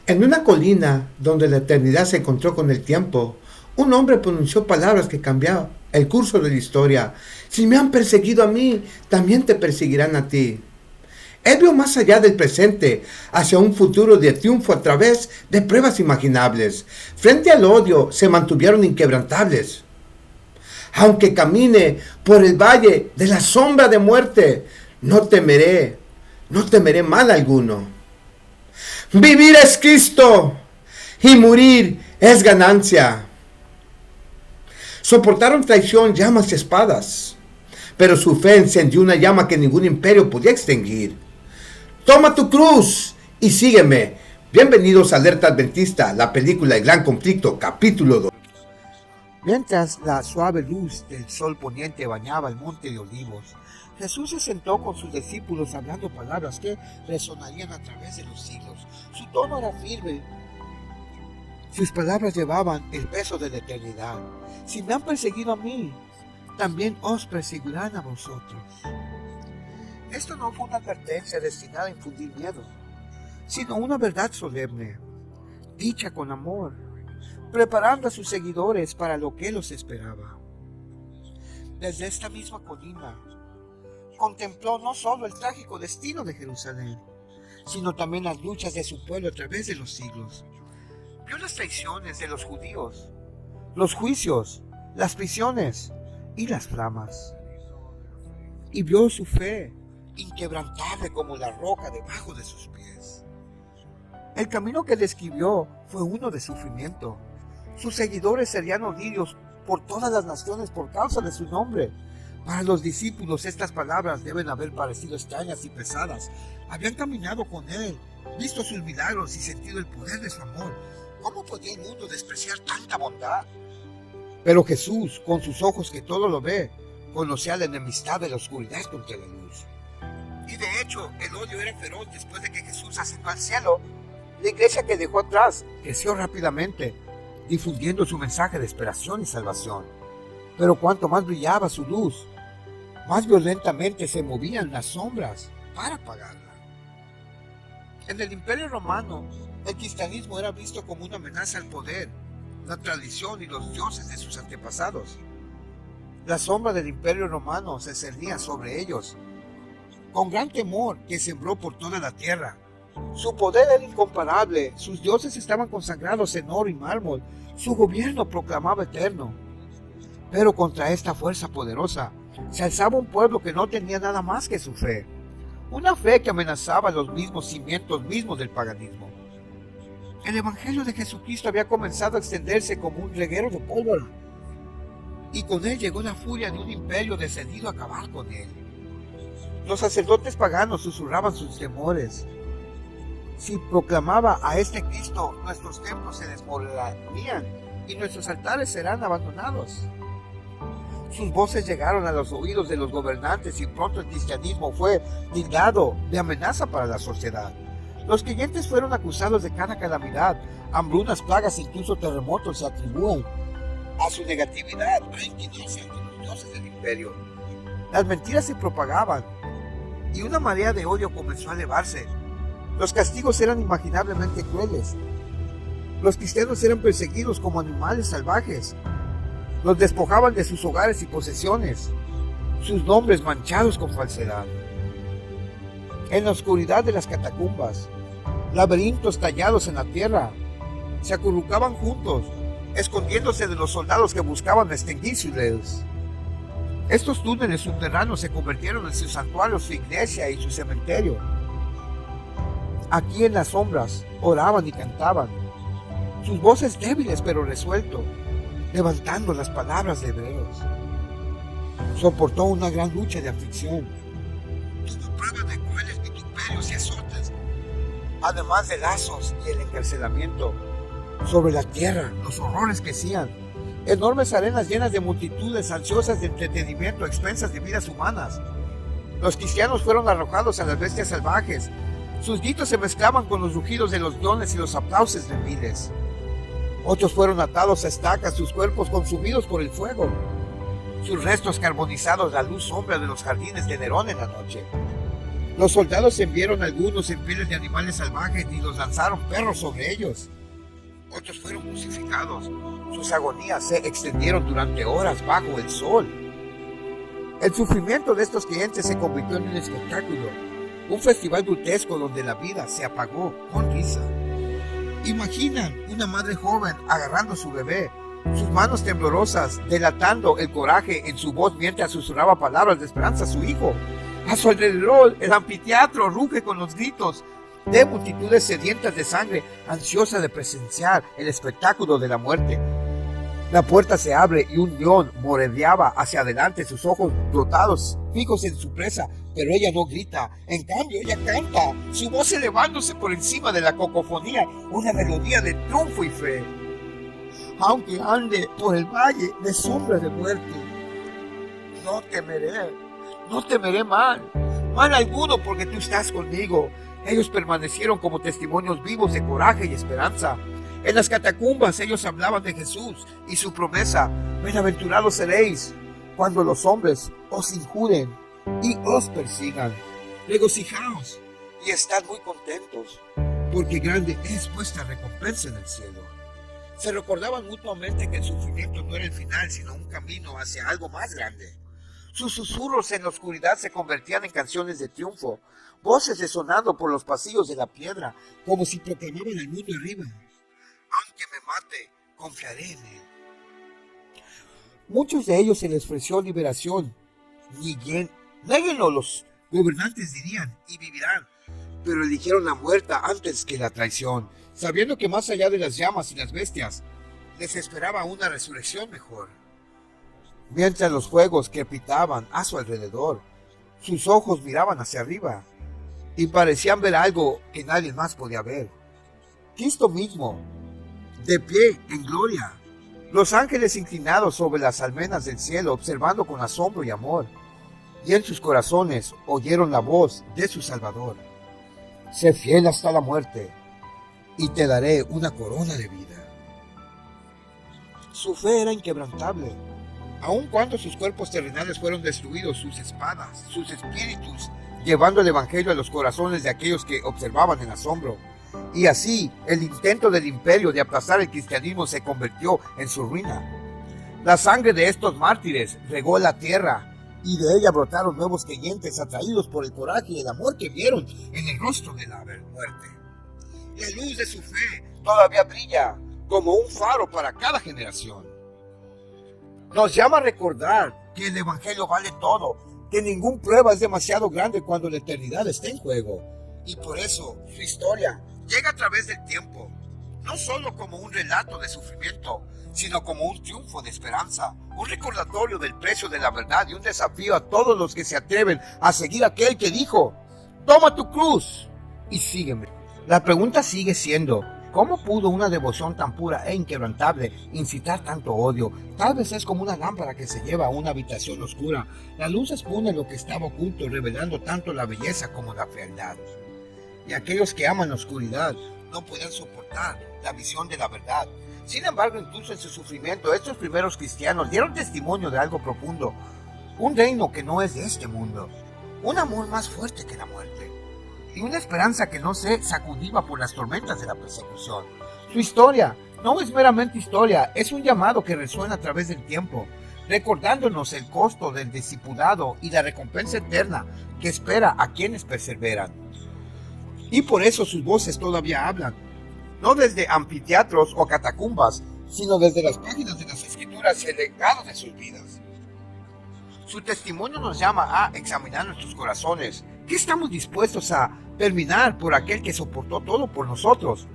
En una colina donde la eternidad se encontró con el tiempo, un hombre pronunció palabras que cambiaron el curso de la historia. Si me han perseguido a mí, también te perseguirán a ti. Él vio más allá del presente, hacia un futuro de triunfo a través de pruebas imaginables. Frente al odio, se mantuvieron inquebrantables. Aunque camine por el valle de la sombra de muerte, no temeré mal alguno. Vivir es Cristo y morir es ganancia. Soportaron traición, llamas y espadas, pero su fe encendió una llama que ningún imperio podía extinguir. Toma tu cruz y sígueme. Bienvenidos a Alerta Adventista, la película El Gran Conflicto, capítulo 2. Mientras la suave luz del sol poniente bañaba el monte de Olivos, Jesús se sentó con sus discípulos hablando palabras que resonarían a través de los siglos. Su tono era firme. Sus palabras llevaban el peso de la eternidad. Si me han perseguido a mí, también os perseguirán a vosotros. Esto no fue una advertencia destinada a infundir miedo, sino una verdad solemne, dicha con amor, preparando a sus seguidores para lo que los esperaba. Desde esta misma colina, contempló no solo el trágico destino de Jerusalén, sino también las luchas de su pueblo a través de los siglos. Vio las traiciones de los judíos, los juicios, las prisiones y las flamas. Y vio su fe, inquebrantable como la roca debajo de sus pies. El camino que describió fue uno de sufrimiento. Sus seguidores serían odiados por todas las naciones por causa de su nombre. Para los discípulos estas palabras deben haber parecido extrañas y pesadas. Habían caminado con él, visto sus milagros y sentido el poder de su amor. ¿Cómo podía el mundo despreciar tanta bondad? Pero Jesús, con sus ojos que todo lo ve, conocía la enemistad de la oscuridad contra la luz. Y de hecho, el odio era feroz después de que Jesús ascendió al cielo. La iglesia que dejó atrás creció rápidamente, difundiendo su mensaje de esperación y salvación. Pero cuanto más brillaba su luz, más violentamente se movían las sombras para apagarla. En el Imperio Romano, el cristianismo era visto como una amenaza al poder, la tradición y los dioses de sus antepasados. La sombra del Imperio Romano se cernía sobre ellos, con gran temor que sembró por toda la tierra. Su poder era incomparable, sus dioses estaban consagrados en oro y mármol, su gobierno proclamaba eterno. Pero contra esta fuerza poderosa se alzaba un pueblo que no tenía nada más que su fe, una fe que amenazaba los mismos cimientos mismos del paganismo. El evangelio de Jesucristo había comenzado a extenderse como un reguero de pólvora, y con él llegó la furia de un imperio decidido a acabar con él. Los sacerdotes paganos susurraban sus temores. Si proclamaba a este Cristo, nuestros templos se desmoronarían y nuestros altares serán abandonados. Sus voces llegaron a los oídos de los gobernantes y pronto el cristianismo fue tildado de amenaza para la sociedad. Los creyentes fueron acusados de cada calamidad, hambrunas, plagas e incluso terremotos se atribuyen a su negatividad para inclinarse ante los dioses del imperio. Las mentiras se propagaban y una marea de odio comenzó a elevarse. Los castigos eran imaginablemente crueles. Los cristianos eran perseguidos como animales salvajes. Los despojaban de sus hogares y posesiones, sus nombres manchados con falsedad. En la oscuridad de las catacumbas, laberintos tallados en la tierra, se acurrucaban juntos, escondiéndose de los soldados que buscaban extinguir sus leyes. Estos túneles subterráneos se convirtieron en su santuario, su iglesia y su cementerio. Aquí en las sombras oraban y cantaban, sus voces débiles pero resueltos, levantando las palabras de Hebreos. Soportó una gran lucha de aflicción. Tuvo pruebas de crueles vituperios y azotes, además de lazos y el encarcelamiento. Sobre la tierra, los horrores crecían. Enormes arenas llenas de multitudes ansiosas de entretenimiento a expensas de vidas humanas. Los cristianos fueron arrojados a las bestias salvajes. Sus gritos se mezclaban con los rugidos de los leones y los aplausos de miles. Otros fueron atados a estacas, sus cuerpos consumidos por el fuego, sus restos carbonizados a la luz sombra de los jardines de Nerón en la noche. Los soldados enviaron a algunos en pieles de animales salvajes y los lanzaron perros sobre ellos. Otros fueron crucificados. Sus agonías se extendieron durante horas bajo el sol. El sufrimiento de estos clientes se convirtió en un espectáculo, un festival grotesco donde la vida se apagó con risa. Imaginan una madre joven agarrando a su bebé, sus manos temblorosas, delatando el coraje en su voz mientras susurraba palabras de esperanza a su hijo. A su alrededor, el anfiteatro ruge con los gritos de multitudes sedientas de sangre, ansiosas de presenciar el espectáculo de la muerte. La puerta se abre y un león moredeaba hacia adelante, sus ojos brotados, fijos en su presa, pero ella no grita. En cambio, ella canta, su voz elevándose por encima de la cacofonía, una melodía de triunfo y fe. Aunque ande por el valle de sombra de muerte, no temeré mal alguno, porque tú estás conmigo. Ellos permanecieron como testimonios vivos de coraje y esperanza. En las catacumbas ellos hablaban de Jesús y su promesa: bienaventurados seréis cuando los hombres os injuren y os persigan. Regocijaos y estad muy contentos, porque grande es vuestra recompensa en el cielo. Se recordaban mutuamente que el sufrimiento no era el final, sino un camino hacia algo más grande. Sus susurros en la oscuridad se convertían en canciones de triunfo, voces resonando por los pasillos de la piedra, como si proclamaban al mundo arriba: aunque me mate, confiaré en él. Muchos de ellos se les ofreció liberación. Néguenlo, los gobernantes dirían, y vivirán. Pero eligieron la muerte antes que la traición, sabiendo que más allá de las llamas y las bestias, les esperaba una resurrección mejor. Mientras los fuegos crepitaban a su alrededor, sus ojos miraban hacia arriba y parecían ver algo que nadie más podía ver. Cristo mismo, de pie en gloria, los ángeles inclinados sobre las almenas del cielo, observando con asombro y amor, y en sus corazones oyeron la voz de su Salvador: sé fiel hasta la muerte, y te daré una corona de vida. Su fe era inquebrantable. Aun cuando sus cuerpos terrenales fueron destruidos, sus espadas, sus espíritus, llevando el evangelio a los corazones de aquellos que observaban en asombro. Y así, el intento del imperio de aplastar el cristianismo se convirtió en su ruina. La sangre de estos mártires regó la tierra, y de ella brotaron nuevos creyentes atraídos por el coraje y el amor que vieron en el rostro de la muerte. La luz de su fe todavía brilla como un faro para cada generación. Nos llama a recordar que el evangelio vale todo, que ninguna prueba es demasiado grande cuando la eternidad está en juego. Y por eso su historia llega a través del tiempo, no solo como un relato de sufrimiento, sino como un triunfo de esperanza, un recordatorio del precio de la verdad y un desafío a todos los que se atreven a seguir a aquel que dijo: toma tu cruz y sígueme. La pregunta sigue siendo: ¿cómo pudo una devoción tan pura e inquebrantable incitar tanto odio? Tal vez es como una lámpara que se lleva a una habitación oscura. La luz expone lo que estaba oculto, revelando tanto la belleza como la fealdad. Y aquellos que aman la oscuridad no pueden soportar la visión de la verdad. Sin embargo, incluso en su sufrimiento, estos primeros cristianos dieron testimonio de algo profundo, un reino que no es de este mundo, un amor más fuerte que la muerte, y una esperanza que no se sacudía por las tormentas de la persecución. Su historia no es meramente historia, es un llamado que resuena a través del tiempo, recordándonos el costo del discipulado y la recompensa eterna que espera a quienes perseveran. Y por eso sus voces todavía hablan, no desde anfiteatros o catacumbas, sino desde las páginas de las Escrituras y el legado de sus vidas. Su testimonio nos llama a examinar nuestros corazones. ¿Qué estamos dispuestos a terminar por aquel que soportó todo por nosotros?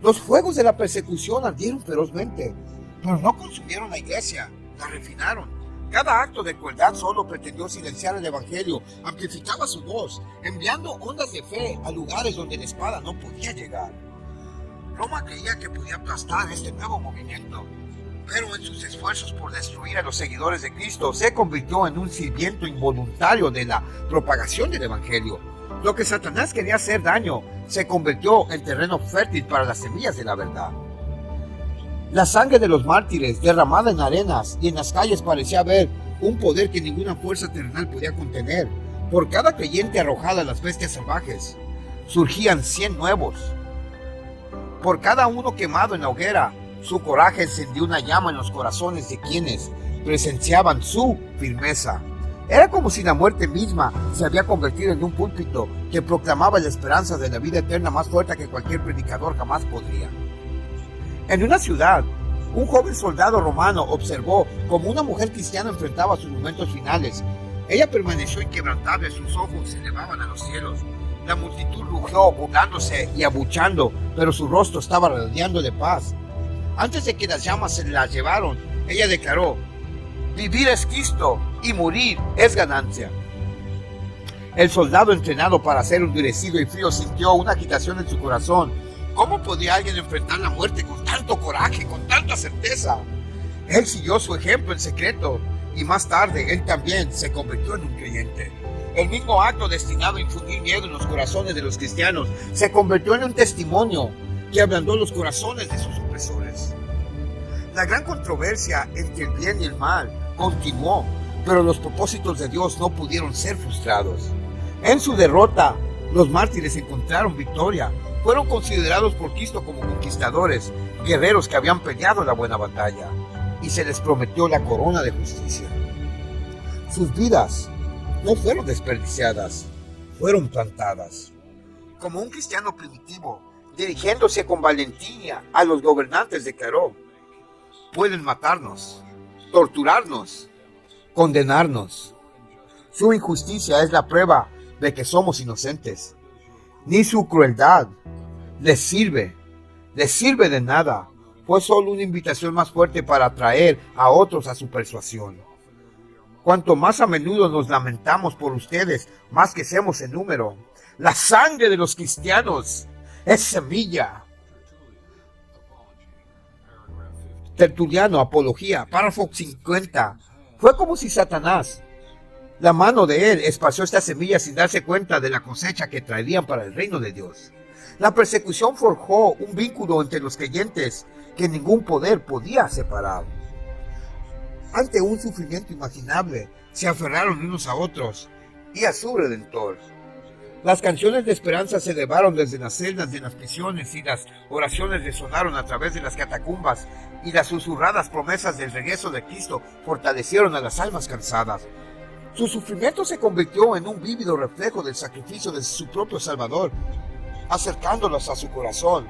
Los fuegos de la persecución ardieron ferozmente, pero no consumieron la iglesia, la refinaron. Cada acto de crueldad solo pretendió silenciar el evangelio, amplificaba su voz, enviando ondas de fe a lugares donde la espada no podía llegar. Roma creía que podía aplastar este nuevo movimiento, pero en sus esfuerzos por destruir a los seguidores de Cristo se convirtió en un sirviento involuntario de la propagación del evangelio. Lo que Satanás quería hacer daño se convirtió en terreno fértil para las semillas de la verdad. La sangre de los mártires derramada en arenas y en las calles parecía haber un poder que ninguna fuerza terrenal podía contener. Por cada creyente arrojado a las bestias salvajes, surgían 100 nuevos. Por cada uno quemado en la hoguera, su coraje encendió una llama en los corazones de quienes presenciaban su firmeza. Era como si la muerte misma se había convertido en un púlpito que proclamaba la esperanza de la vida eterna más fuerte que cualquier predicador jamás podría. En una ciudad, un joven soldado romano observó cómo una mujer cristiana enfrentaba sus momentos finales. Ella permaneció inquebrantable, sus ojos se elevaban a los cielos. La multitud rugió, burlándose y abuchando, pero su rostro estaba radiando de paz. Antes de que las llamas se la llevaron, ella declaró: vivir es Cristo y morir es ganancia. El soldado, entrenado para ser endurecido y frío, sintió una agitación en su corazón. ¿Cómo podía alguien enfrentar la muerte con tanto coraje, con tanta certeza? Él siguió su ejemplo en secreto y más tarde él también se convirtió en un creyente. El mismo acto destinado a infundir miedo en los corazones de los cristianos se convirtió en un testimonio que ablandó los corazones de sus opresores. La gran controversia entre el bien y el mal continuó, pero los propósitos de Dios no pudieron ser frustrados. En su derrota, los mártires encontraron victoria. Fueron considerados por Cristo como conquistadores, guerreros que habían peleado la buena batalla, y se les prometió la corona de justicia. Sus vidas no fueron desperdiciadas, fueron plantadas. Como un cristiano primitivo, dirigiéndose con valentía a los gobernantes, declaró: pueden matarnos, torturarnos, condenarnos. Su injusticia es la prueba de que somos inocentes. Ni su crueldad les sirve de nada. Fue solo una invitación más fuerte para atraer a otros a su persuasión. Cuanto más a menudo nos lamentamos por ustedes, más crecemos en número. La sangre de los cristianos es semilla. Tertuliano, Apología, párrafo 50. Fue como si Satanás, la mano de él, esparció estas semillas sin darse cuenta de la cosecha que traerían para el reino de Dios. La persecución forjó un vínculo entre los creyentes que ningún poder podía separar. Ante un sufrimiento imaginable, se aferraron unos a otros y a su Redentor. Las canciones de esperanza se elevaron desde las celdas de las prisiones y las oraciones resonaron a través de las catacumbas y las susurradas promesas del regreso de Cristo fortalecieron a las almas cansadas. Su sufrimiento se convirtió en un vívido reflejo del sacrificio de su propio Salvador, acercándolos a su corazón.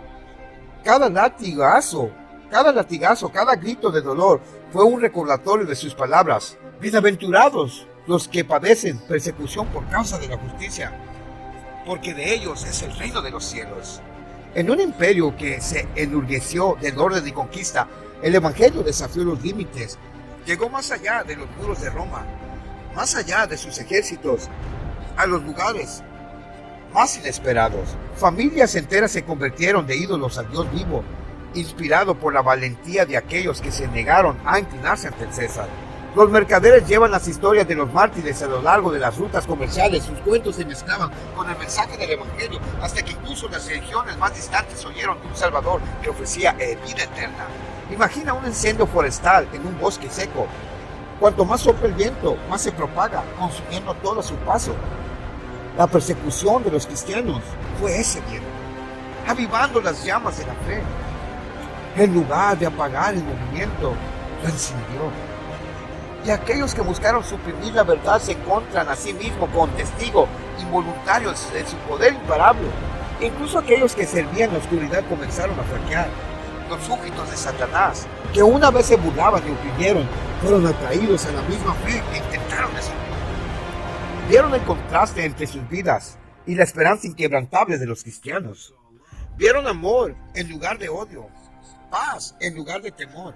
Cada latigazo, cada grito de dolor fue un recordatorio de sus palabras: bienaventurados los que padecen persecución por causa de la justicia, porque de ellos es el reino de los cielos. En un imperio que se enorgulleció del orden y conquista, el Evangelio desafió los límites, llegó más allá de los muros de Roma, más allá de sus ejércitos, a los lugares más inesperados. Familias enteras se convirtieron de ídolos al Dios vivo, inspirado por la valentía de aquellos que se negaron a inclinarse ante el César. Los mercaderes llevan las historias de los mártires a lo largo de las rutas comerciales. Sus cuentos se mezclaban con el mensaje del Evangelio, hasta que incluso las religiones más distantes oyeron de un Salvador que ofrecía vida eterna. Imagina un incendio forestal en un bosque seco. Cuanto más sopla el viento, más se propaga, consumiendo todo a su paso. La persecución de los cristianos fue ese viento, avivando las llamas de la fe. En lugar de apagar el movimiento, lo encendió. Y aquellos que buscaron suprimir la verdad se encuentran a sí mismos con testigos involuntarios de su poder imparable. Incluso aquellos que servían la oscuridad comenzaron a flaquear. Los súbditos de Satanás, que una vez se burlaban y oprimieron, fueron atraídos a la misma fe que intentaron destruir. Vieron el contraste entre sus vidas y la esperanza inquebrantable de los cristianos. Vieron amor en lugar de odio, paz en lugar de temor,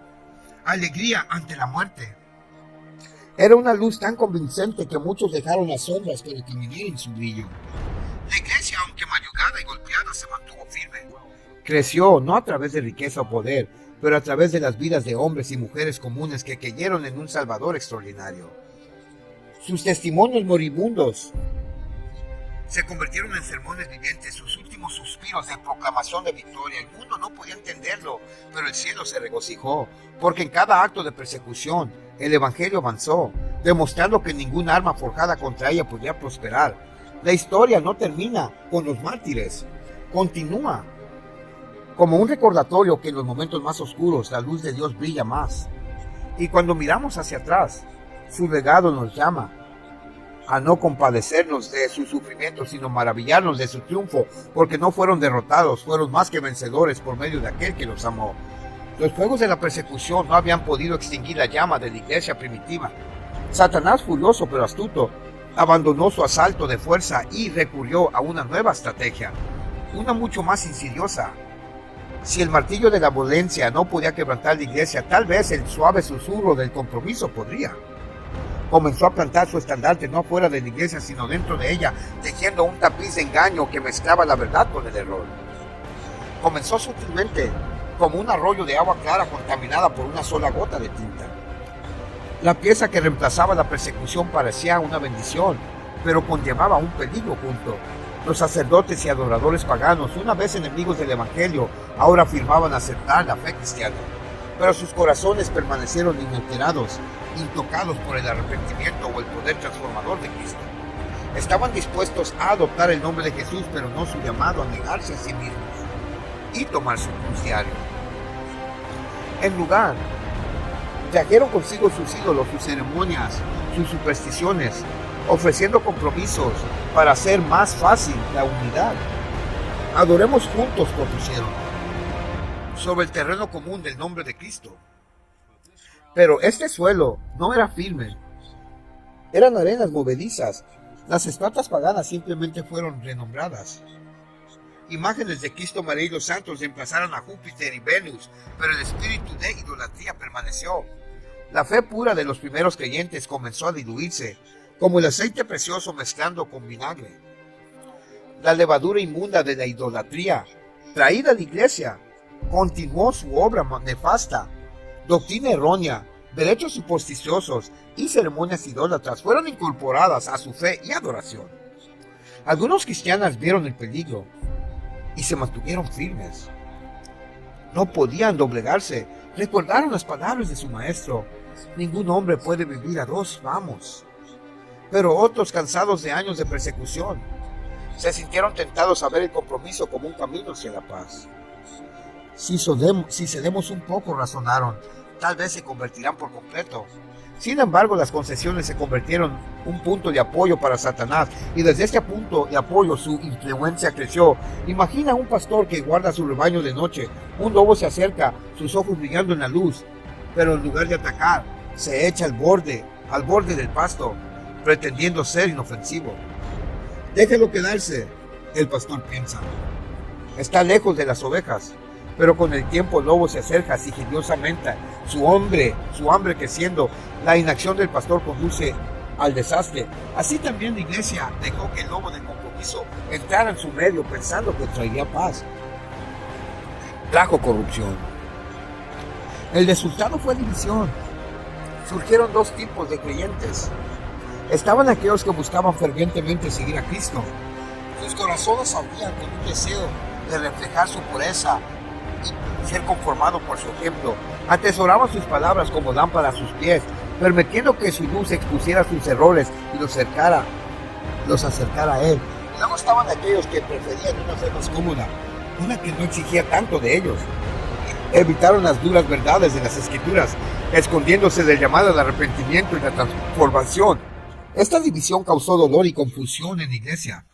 alegría ante la muerte. Era una luz tan convincente que muchos dejaron las sombras para que viniera su brillo. La iglesia, aunque mayugada y golpeada, se mantuvo firme. Creció no a través de riqueza o poder, pero a través de las vidas de hombres y mujeres comunes que creyeron en un Salvador extraordinario. Sus testimonios moribundos se convirtieron en sermones vivientes, sus últimos suspiros de proclamación de victoria. El mundo no podía entenderlo, pero el cielo se regocijó, porque en cada acto de persecución el Evangelio avanzó. demostrando que ningún arma forjada contra ella podría prosperar. La historia no termina con los mártires, continúa como un recordatorio que en los momentos más oscuros la luz de Dios brilla más. Y cuando miramos hacia atrás, su legado nos llama a no compadecernos de su sufrimiento, sino maravillarnos de su triunfo, porque no fueron derrotados, fueron más que vencedores por medio de aquel que los amó. Los fuegos de la persecución no habían podido extinguir la llama de la iglesia primitiva. Satanás, furioso pero astuto, abandonó su asalto de fuerza y recurrió a una nueva estrategia, una mucho más insidiosa. Si el martillo de la violencia no podía quebrantar la iglesia, tal vez el suave susurro del compromiso podría. Comenzó a plantar su estandarte no fuera de la iglesia, sino dentro de ella, tejiendo un tapiz de engaño que mezclaba la verdad con el error. Comenzó sutilmente, como un arroyo de agua clara contaminada por una sola gota de tinta. La pieza que reemplazaba la persecución parecía una bendición, pero conllevaba un peligro oculto. Los sacerdotes y adoradores paganos, una vez enemigos del Evangelio, ahora afirmaban aceptar la fe cristiana. Pero sus corazones permanecieron inalterados, intocados por el arrepentimiento o el poder transformador de Cristo. Estaban dispuestos a adoptar el nombre de Jesús, pero no su llamado a negarse a sí mismos y tomar su cruz diario. En lugar, trajeron consigo sus ídolos, sus ceremonias, sus supersticiones, ofreciendo compromisos para hacer más fácil la unidad. Adoremos juntos, propusieron, sobre el terreno común del nombre de Cristo. Pero este suelo no era firme, eran arenas movedizas. Las estatuas paganas simplemente fueron renombradas. Imágenes de Cristo, María y los santos reemplazaron a Júpiter y Venus, pero el espíritu de idolatría permaneció. La fe pura de los primeros creyentes comenzó a diluirse, como el aceite precioso mezclando con vinagre. La levadura inmunda de la idolatría, traída a la iglesia, continuó su obra nefasta. Doctrina errónea, derechos supersticiosos y ceremonias idólatras fueron incorporadas a su fe y adoración. Algunos cristianos vieron el peligro y se mantuvieron firmes. No podían doblegarse. Recordaron las palabras de su maestro: ningún hombre puede vivir a dos amos. Pero otros, cansados de años de persecución, se sintieron tentados a ver el compromiso como un camino hacia la paz. Si cedemos un poco, razonaron, tal vez se convertirán por completo. Sin embargo, las concesiones se convirtieron en un punto de apoyo para Satanás, y desde este punto de apoyo su influencia creció. Imagina un pastor que guarda su rebaño de noche. Un lobo se acerca, sus ojos brillando en la luz, pero en lugar de atacar, se echa al borde del pasto, pretendiendo ser inofensivo. Déjelo quedarse, el pastor piensa. Está lejos de las ovejas. Pero con el tiempo el lobo se acerca sigilosamente, su hambre creciendo. La inacción del pastor conduce al desastre. Así también la iglesia dejó que el lobo de compromiso entrara en su medio pensando que traería paz. Trajo corrupción. El resultado fue división. Surgieron dos tipos de creyentes. Estaban aquellos que buscaban fervientemente seguir a Cristo. Sus corazones ardían con un deseo de reflejar su pureza y ser conformado por su ejemplo. Atesoraban sus palabras como lámpara a sus pies, permitiendo que su luz expusiera sus errores y los acercara a Él. Y luego estaban aquellos que preferían una fe más cómoda, una que no exigía tanto de ellos. Evitaron las duras verdades de las Escrituras, escondiéndose del llamado al arrepentimiento y la transformación. Esta división causó dolor y confusión en la iglesia.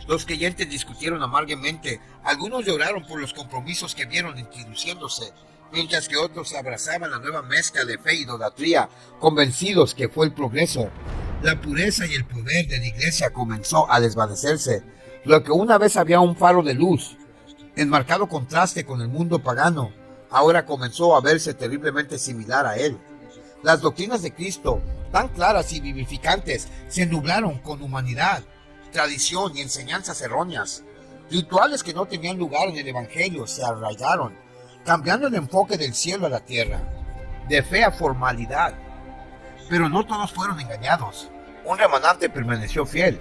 Los creyentes discutieron amargamente. Algunos lloraron por los compromisos que vieron introduciéndose, mientras que otros abrazaban la nueva mezcla de fe e idolatría, convencidos que fue el progreso. La pureza y el poder de la iglesia comenzó a desvanecerse. Lo que una vez había un faro de luz, en marcado contraste con el mundo pagano, ahora comenzó a verse terriblemente similar a él. Las doctrinas de Cristo, tan claras y vivificantes, se nublaron con humanidad, tradición y enseñanzas erróneas. Rituales que no tenían lugar en el Evangelio se arraigaron, cambiando el enfoque del cielo a la tierra, de fe a formalidad. Pero no todos fueron engañados. Un remanente permaneció fiel.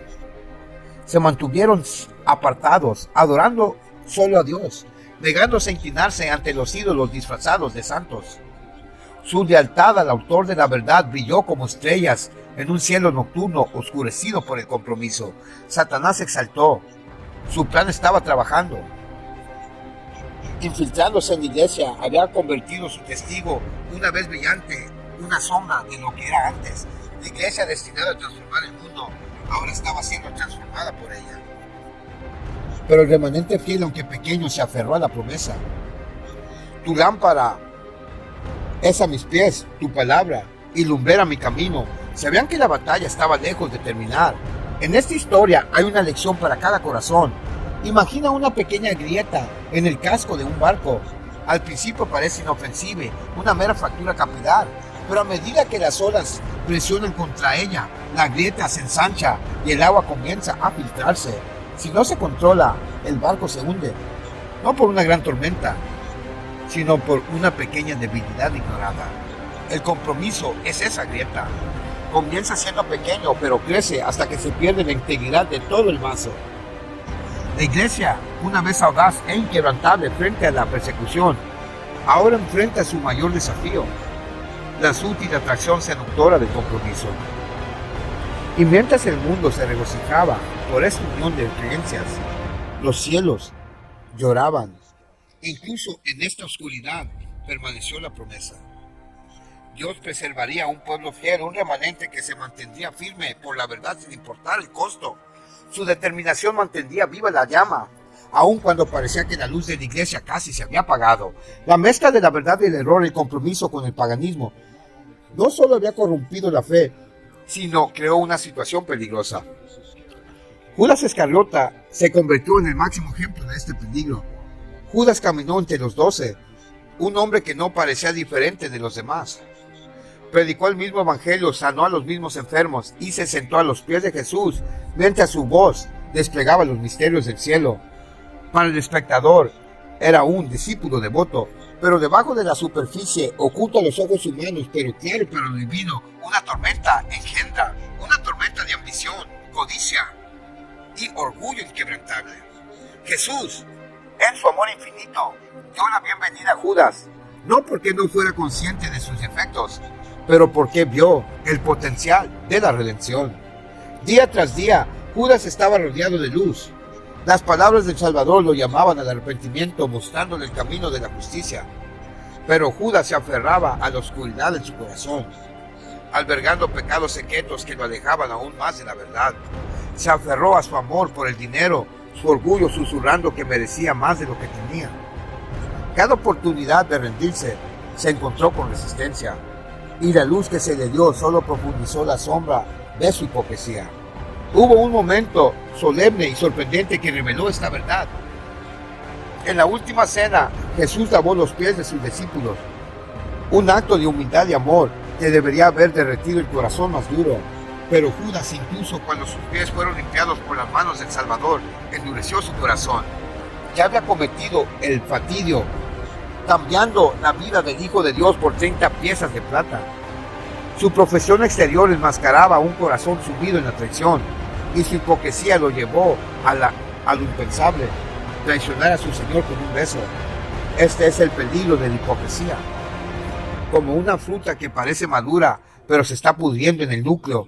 Se mantuvieron apartados, adorando solo a Dios, negándose a inclinarse ante los ídolos disfrazados de santos. Su lealtad al autor de la verdad brilló como estrellas en un cielo nocturno oscurecido por el compromiso. Satanás se exaltó. Su plan estaba trabajando. Infiltrándose en la iglesia, había convertido su testigo, una vez brillante, una sombra de lo que era antes. La iglesia destinada a transformar el mundo, ahora estaba siendo transformada por ella. Pero el remanente fiel, aunque pequeño, se aferró a la promesa. Tu lámpara es a mis pies, tu palabra, y lumbrera mi camino. Sabían que la batalla estaba lejos de terminar. En esta historia hay una lección para cada corazón. Imagina una pequeña grieta en el casco de un barco. Al principio parece inofensiva, una mera fractura capilar, pero a medida que las olas presionan contra ella, la grieta se ensancha y el agua comienza a filtrarse. Si no se controla, el barco se hunde, no por una gran tormenta, sino por una pequeña debilidad ignorada. El compromiso es esa grieta. Comienza siendo pequeño, pero crece hasta que se pierde la integridad de todo el vaso. La iglesia, una vez audaz e inquebrantable frente a la persecución, ahora enfrenta su mayor desafío, la sutil atracción seductora del compromiso. Y mientras el mundo se regocijaba por esta unión de creencias, los cielos lloraban. Incluso en esta oscuridad permaneció la promesa. Dios preservaría a un pueblo fiel, un remanente que se mantendría firme por la verdad sin importar el costo. Su determinación mantendría viva la llama, aun cuando parecía que la luz de la iglesia casi se había apagado. La mezcla de la verdad y el error, el compromiso con el paganismo, no solo había corrompido la fe, sino creó una situación peligrosa. Judas Iscariote se convirtió en el máximo ejemplo de este peligro. Judas caminó entre los 12, un hombre que no parecía diferente de los demás. Predicó el mismo evangelio, sanó a los mismos enfermos y se sentó a los pies de Jesús mientras su voz desplegaba los misterios del cielo. Para el espectador era un discípulo devoto, pero debajo de la superficie, oculto a los ojos humanos, pero claro para lo divino, una tormenta engendra, una tormenta de ambición, codicia y orgullo inquebrantable. Jesús, en su amor infinito, dio la bienvenida a Judas, no porque no fuera consciente de sus defectos, pero porque vio el potencial de la redención. Día tras día, Judas estaba rodeado de luz. Las palabras del Salvador lo llamaban al arrepentimiento, mostrándole el camino de la justicia. Pero Judas se aferraba a la oscuridad de su corazón, albergando pecados secretos que lo alejaban aún más de la verdad. Se aferró a su amor por el dinero, su orgullo susurrando que merecía más de lo que tenía. Cada oportunidad de rendirse se encontró con resistencia, y la luz que se le dio solo profundizó la sombra de su hipocresía. Hubo un momento solemne y sorprendente que reveló esta verdad. En la última cena, Jesús lavó los pies de sus discípulos, un acto de humildad y amor que debería haber derretido el corazón más duro. Pero Judas, incluso cuando sus pies fueron limpiados por las manos del Salvador, endureció su corazón. Ya había cometido el fatidio, cambiando la vida del Hijo de Dios por 30 piezas de plata. Su profesión exterior enmascaraba un corazón sumido en la traición, y su hipocresía lo llevó a lo impensable, traicionar a su Señor con un beso. Este es el peligro de la hipocresía. Como una fruta que parece madura, pero se está pudriendo en el núcleo,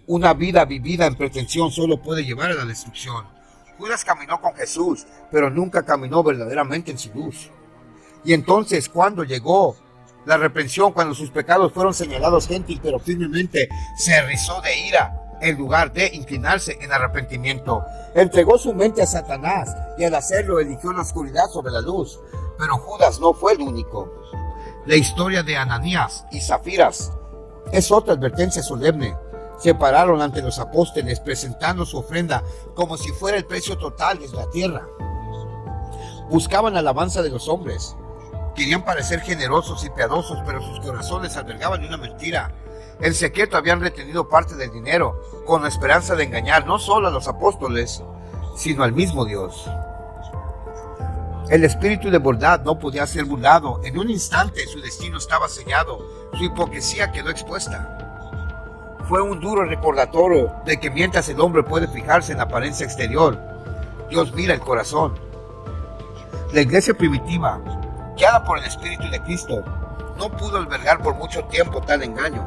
una vida vivida en pretensión solo puede llevar a la destrucción. Judas caminó con Jesús, pero nunca caminó verdaderamente en su luz. Y entonces, cuando llegó la reprensión, cuando sus pecados fueron señalados gentil pero firmemente, se rizó de ira en lugar de inclinarse en arrepentimiento. Entregó su mente a Satanás y al hacerlo eligió la oscuridad sobre la luz. Pero Judas no fue el único. La historia de Ananías y Zafiras es otra advertencia solemne. Se pararon ante los apóstoles presentando su ofrenda como si fuera el precio total de la tierra. Buscaban alabanza de los hombres. Querían parecer generosos y piadosos, pero sus corazones albergaban una mentira. En secreto habían retenido parte del dinero, con la esperanza de engañar no solo a los apóstoles, sino al mismo Dios. El espíritu de bondad no podía ser burlado. En un instante su destino estaba sellado. Su hipocresía quedó expuesta. Fue un duro recordatorio de que mientras el hombre puede fijarse en la apariencia exterior, Dios mira el corazón. La iglesia primitiva, guiada por el Espíritu de Cristo, no pudo albergar por mucho tiempo tal engaño.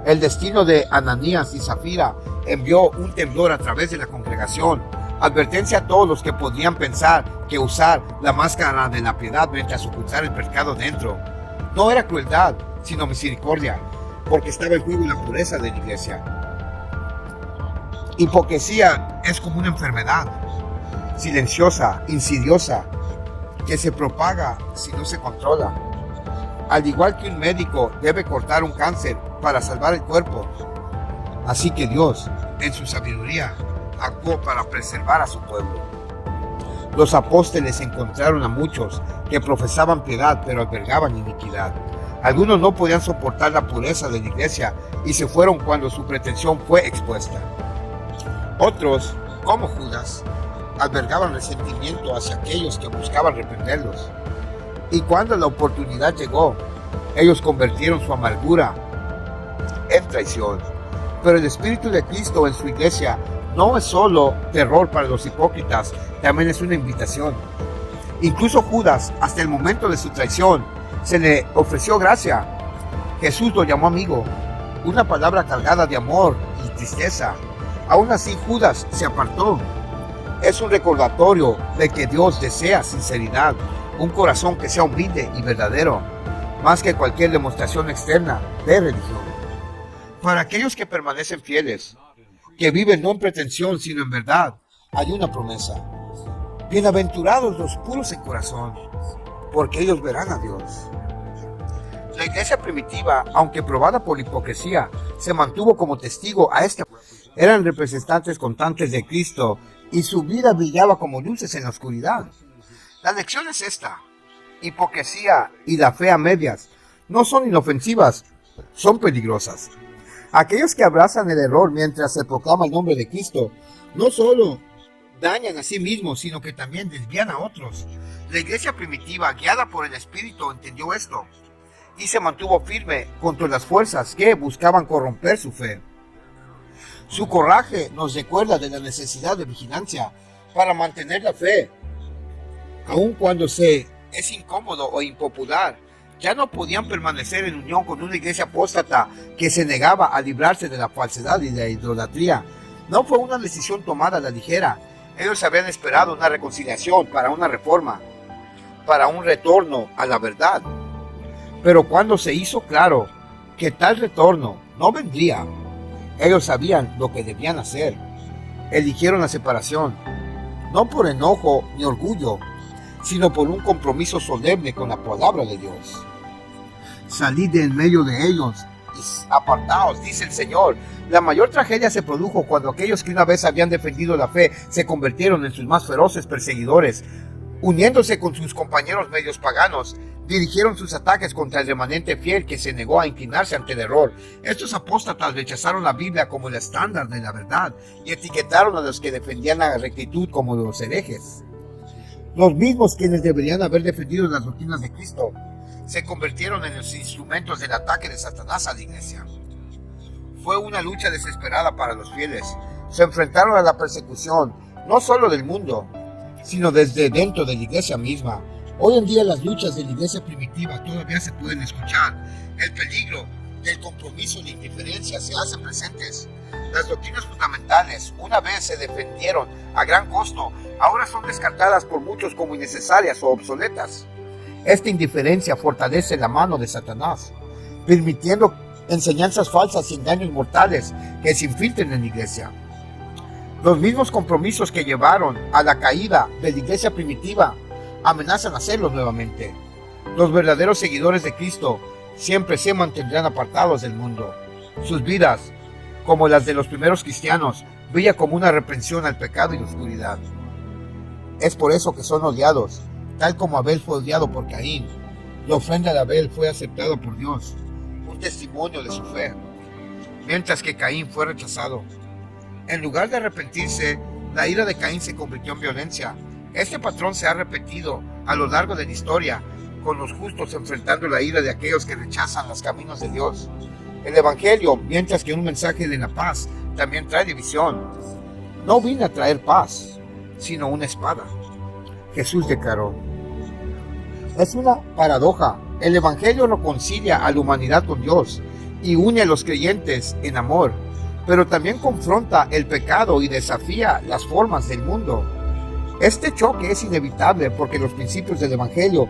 El destino de Ananías y Zafira envió un temblor a través de la congregación, advertencia a todos los que podrían pensar que usar la máscara de la piedad mientras ocultar el pecado dentro no era crueldad, sino misericordia, porque estaba en juego la pureza de la iglesia. Hipocresía es como una enfermedad, silenciosa, insidiosa, que se propaga si no se controla. Al igual que un médico debe cortar un cáncer para salvar el cuerpo, así que Dios, en su sabiduría, actuó para preservar a su pueblo. Los apóstoles encontraron a muchos que profesaban piedad pero albergaban iniquidad. Algunos no podían soportar la pureza de la iglesia y se fueron cuando su pretensión fue expuesta. Otros, como Judas, albergaban resentimiento hacia aquellos que buscaban reprenderlos. Y cuando la oportunidad llegó, ellos convirtieron su amargura en traición. Pero el Espíritu de Cristo en su iglesia no es solo terror para los hipócritas, también es una invitación. Incluso Judas, hasta el momento de su traición, se le ofreció gracia. Jesús lo llamó amigo, una palabra cargada de amor y tristeza. Aún así, Judas se apartó. Es un recordatorio de que Dios desea sinceridad, un corazón que sea humilde y verdadero, más que cualquier demostración externa de religión. Para aquellos que permanecen fieles, que viven no en pretensión, sino en verdad, hay una promesa. Bienaventurados los puros en corazón, porque ellos verán a Dios. La iglesia primitiva, aunque probada por la hipocresía, se mantuvo como testigo a este. Eran representantes constantes de Cristo y su vida brillaba como luces en la oscuridad. La lección es esta: hipocresía y la fe a medias no son inofensivas, son peligrosas. Aquellos que abrazan el error mientras se proclama el nombre de Cristo, no solo dañan a sí mismos, sino que también desvían a otros. La iglesia primitiva, guiada por el Espíritu, entendió esto y se mantuvo firme contra las fuerzas que buscaban corromper su fe. Su coraje nos recuerda de la necesidad de vigilancia para mantener la fe. Aun cuando es incómodo o impopular, ya no podían permanecer en unión con una iglesia apóstata que se negaba a librarse de la falsedad y de la idolatría. No fue una decisión tomada a la ligera. Ellos habían esperado una reconciliación para una reforma, para un retorno a la verdad. Pero cuando se hizo claro que tal retorno no vendría, ellos sabían lo que debían hacer. Eligieron la separación, no por enojo ni orgullo, sino por un compromiso solemne con la palabra de Dios. Salid de en medio de ellos y apartaos, dice el Señor. La mayor tragedia se produjo cuando aquellos que una vez habían defendido la fe se convirtieron en sus más feroces perseguidores. Uniéndose con sus compañeros medios paganos, dirigieron sus ataques contra el remanente fiel que se negó a inclinarse ante el error. Estos apóstatas rechazaron la Biblia como el estándar de la verdad y etiquetaron a los que defendían la rectitud como los herejes. Los mismos quienes deberían haber defendido las doctrinas de Cristo se convirtieron en los instrumentos del ataque de Satanás a la iglesia. Fue una lucha desesperada para los fieles. Se enfrentaron a la persecución, no solo del mundo, sino desde dentro de la iglesia misma. Hoy en día las luchas de la iglesia primitiva todavía se pueden escuchar. El peligro del compromiso y la indiferencia se hacen presentes. Las doctrinas fundamentales, una vez se defendieron a gran costo, ahora son descartadas por muchos como innecesarias o obsoletas. Esta indiferencia fortalece la mano de Satanás, permitiendo enseñanzas falsas y engaños mortales que se infiltren en la iglesia. Los mismos compromisos que llevaron a la caída de la iglesia primitiva amenazan hacerlo nuevamente. Los verdaderos seguidores de Cristo siempre se mantendrán apartados del mundo. Sus vidas, como las de los primeros cristianos, brillan como una reprensión al pecado y la oscuridad. Es por eso que son odiados, tal como Abel fue odiado por Caín. La ofrenda de Abel fue aceptada por Dios, un testimonio de su fe, mientras que Caín fue rechazado. En lugar de arrepentirse, la ira de Caín se convirtió en violencia. Este patrón se ha repetido a lo largo de la historia, con los justos enfrentando la ira de aquellos que rechazan los caminos de Dios. El Evangelio, mientras que un mensaje de la paz, también trae división. No vine a traer paz, sino una espada. Jesús declaró: es una paradoja El Evangelio reconcilia a la humanidad con Dios y une a los creyentes en amor, pero también confronta el pecado y desafía las formas del mundo. Este choque es inevitable porque los principios del Evangelio,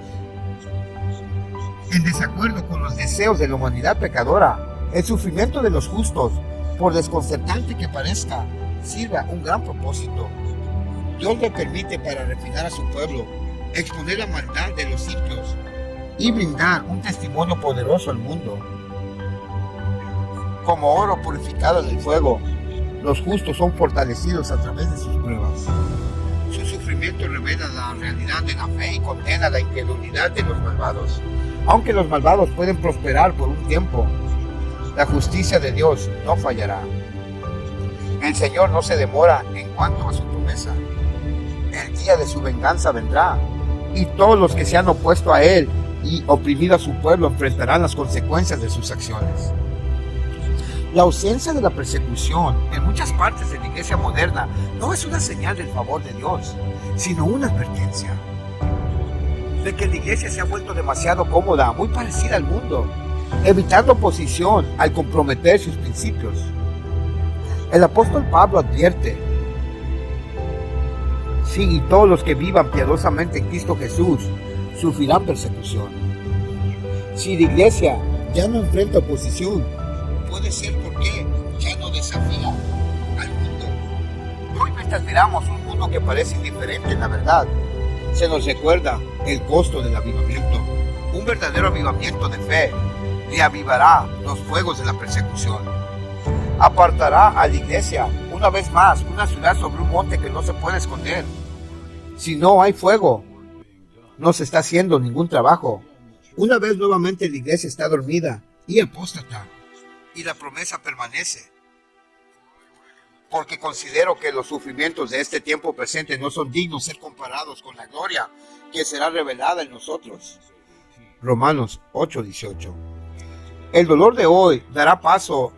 en desacuerdo con los deseos de la humanidad pecadora, el sufrimiento de los justos, por desconcertante que parezca, sirve a un gran propósito. Dios le permite para refinar a su pueblo, exponer la maldad de los impios y brindar un testimonio poderoso al mundo. Como oro purificado en el fuego, los justos son fortalecidos a través de sus pruebas. Su sufrimiento revela la realidad de la fe y condena la incredulidad de los malvados. Aunque los malvados pueden prosperar por un tiempo, la justicia de Dios no fallará. El Señor no se demora en cuanto a su promesa. El día de su venganza vendrá, y todos los que se han opuesto a Él y oprimido a su pueblo enfrentarán las consecuencias de sus acciones. La ausencia de la persecución en muchas partes de la iglesia moderna no es una señal del favor de Dios, sino una advertencia de que la iglesia se ha vuelto demasiado cómoda, muy parecida al mundo, evitando oposición al comprometer sus principios. El apóstol Pablo advierte: sí, y todos los que vivan piadosamente en Cristo Jesús sufrirán persecución. Si la iglesia ya no enfrenta oposición, puede ser porque ya no desafía al mundo. Hoy, mientras miramos un mundo que parece indiferente en la verdad, se nos recuerda el costo del avivamiento. Un verdadero avivamiento de fe reavivará los fuegos de la persecución. Apartará a la iglesia una vez más, una ciudad sobre un monte que no se puede esconder. Si no hay fuego, no se está haciendo ningún trabajo. Una vez nuevamente la iglesia está dormida y apóstata, y la promesa permanece. Porque considero que los sufrimientos de este tiempo presente no son dignos de ser comparados con la gloria que será revelada en nosotros. Romanos 8:18. El dolor de hoy dará paso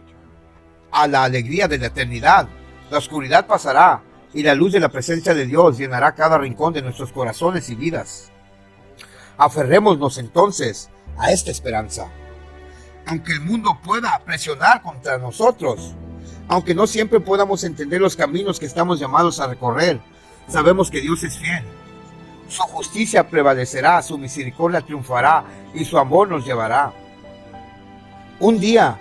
a la alegría de la eternidad. La oscuridad pasará y la luz de la presencia de Dios llenará cada rincón de nuestros corazones y vidas. Aferrémonos entonces a esta esperanza. Aunque el mundo pueda presionar contra nosotros, aunque no siempre podamos entender los caminos que estamos llamados a recorrer, sabemos que Dios es fiel. Su justicia prevalecerá, su misericordia triunfará y su amor nos llevará. Un día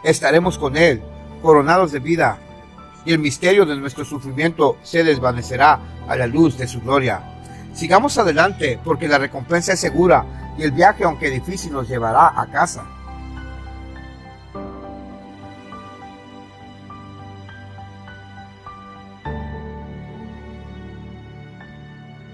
estaremos con Él, coronados de vida, y el misterio de nuestro sufrimiento se desvanecerá a la luz de su gloria. Sigamos adelante porque la recompensa es segura y el viaje, aunque difícil, nos llevará a casa.